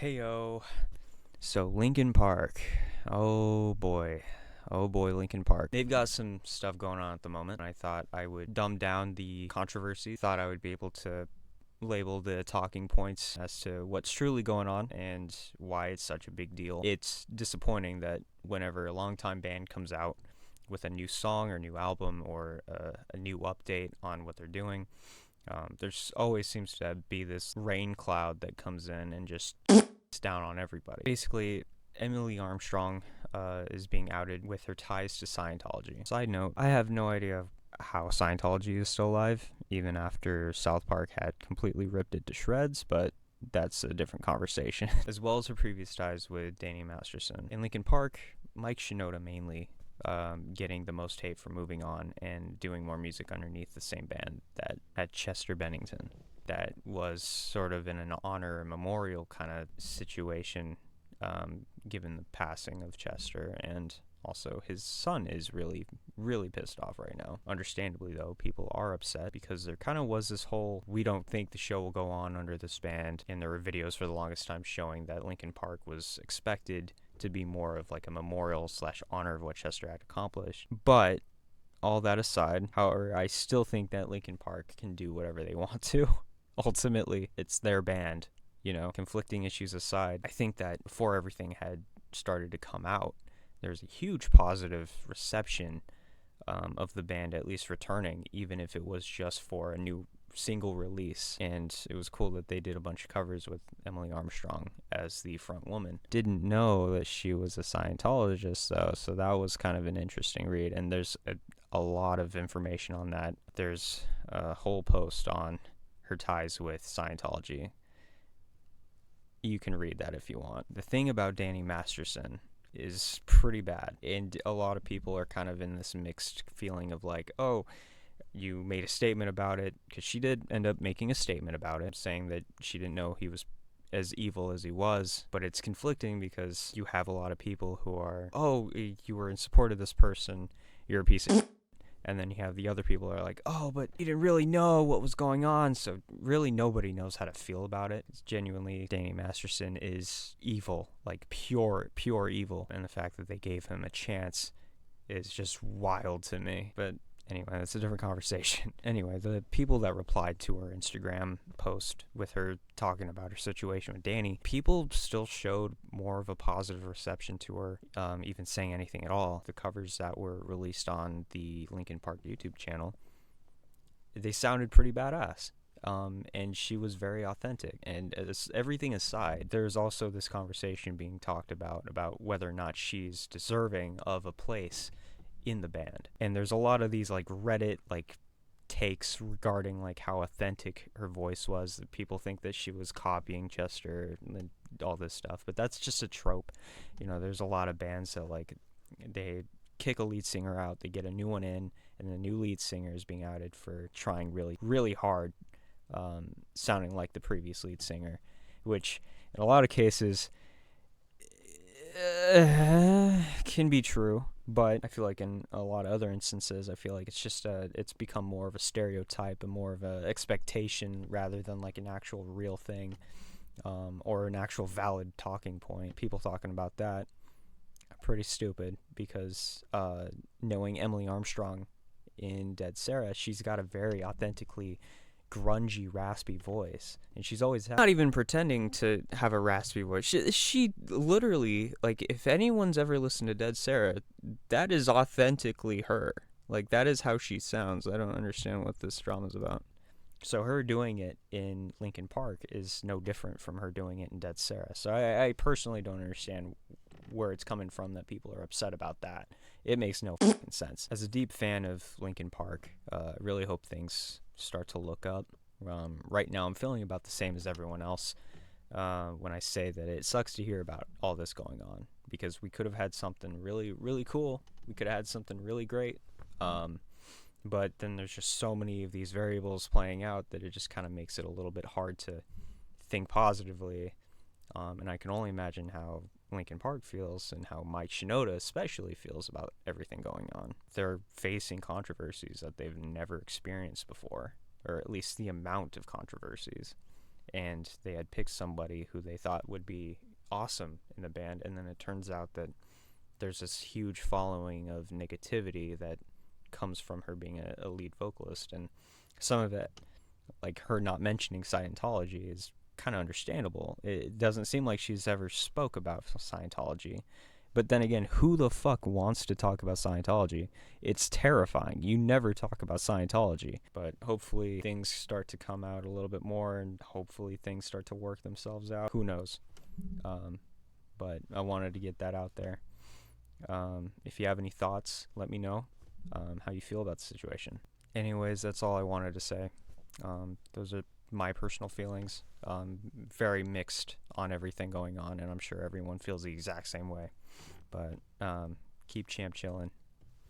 Heyo. So Linkin Park. Oh boy. Oh boy, Linkin Park. They've got some stuff going on at the moment. I thought I would dumb down the controversy. Thought I would be able to label the talking points as to what's truly going on and why it's such a big deal. It's disappointing that whenever a longtime band comes out with a new song or new album or a new update on what they're doing, there's always seems to be this rain cloud that comes in and just down on everybody. Basically, Emily Armstrong is being outed with her ties to Scientology. Side note, I have no idea how Scientology is still alive, even after South Park had completely ripped it to shreds, but that's a different conversation. As well as her previous ties with Danny Masterson. In Linkin Park, Mike Shinoda mainly getting the most hate for moving on and doing more music underneath the same band that had Chester Bennington. That was sort of in an honor memorial kind of situation, given the passing of Chester, and also his son is really pissed off right now. Understandably though, people are upset because there kind of was this whole, we don't think the show will go on under this band, and there were videos for the longest time showing that Linkin Park was expected to be more of like a memorial / honor of what Chester had accomplished. But all that aside, however, I still think that Linkin Park can do whatever they want to. Ultimately, it's their band, conflicting issues aside. I think that before everything had started to come out, there's a huge positive reception of the band at least returning, even if it was just for a new single release. And it was cool that they did a bunch of covers with Emily Armstrong as the front woman. Didn't know that she was a Scientologist though, so that was kind of an interesting read, and there's a lot of information on that. There's a whole post on her ties with Scientology. You can read that if you want. The thing about Danny Masterson is pretty bad, and a lot of people are kind of in this mixed feeling of like, oh, you made a statement about it, because she did end up making a statement about it, saying that she didn't know he was as evil as he was. But it's conflicting because you have a lot of people who are, oh, you were in support of this person, you're a piece of and then you have the other people who are like, oh, but you didn't really know what was going on, so really nobody knows how to feel about it. It's genuinely, Danny Masterson is evil, like pure evil, and the fact that they gave him a chance is just wild to me. But anyway, that's a different conversation. Anyway, the people that replied to her Instagram post with her talking about her situation with Danny, people still showed more of a positive reception to her, even saying anything at all. The covers that were released on the Linkin Park YouTube channel, they sounded pretty badass. And she was very authentic. And everything aside, there's also this conversation being talked about whether or not she's deserving of a place in the band. And there's a lot of these like Reddit like takes regarding like how authentic her voice was. People think that she was copying Chester and all this stuff, but that's just a trope. There's a lot of bands that like they kick a lead singer out, they get a new one in, and the new lead singer is being outed for trying really hard, sounding like the previous lead singer, which in a lot of cases can be true. But I feel like in a lot of other instances, I feel like it's just it's become more of a stereotype and more of a expectation rather than like an actual real thing, or an actual valid talking point. People talking about that are pretty stupid because knowing Emily Armstrong in Dead Sarah, she's got a very authentically grungy, raspy voice, and she's always not even pretending to have a raspy voice. She literally, like, if anyone's ever listened to Dead Sarah, that is authentically her. Like, that is how she sounds. I don't understand what this drama's about. So her doing it in Linkin Park is no different from her doing it in Dead Sarah. So I personally don't understand where it's coming from that people are upset about that. It makes no fucking sense. As a deep fan of Linkin Park, I really hope things start to look up. Right now I'm feeling about the same as everyone else when I say that it sucks to hear about all this going on, because we could have had something really cool. We could have had something really great. But then there's just so many of these variables playing out that it just kind of makes it a little bit hard to think positively. And I can only imagine how Linkin Park feels and how Mike Shinoda especially feels about everything going on. They're facing controversies that they've never experienced before, or at least the amount of controversies. and they had picked somebody who they thought would be awesome in the band, and then it turns out that there's this huge following of negativity that comes from her being a lead vocalist, and some of it, like her not mentioning Scientology, is kind of understandable. It doesn't seem like she's ever spoke about Scientology. But then again, who the fuck wants to talk about Scientology? It's terrifying. You never talk about Scientology. But hopefully things start to come out a little bit more, and hopefully things start to work themselves out. Who knows? But I wanted to get that out there. If you have any thoughts, let me know how you feel about the situation. Anyways, that's all I wanted to say. Those are my personal feelings. Very mixed on everything going on, and I'm sure everyone feels the exact same way. But keep champ chilling.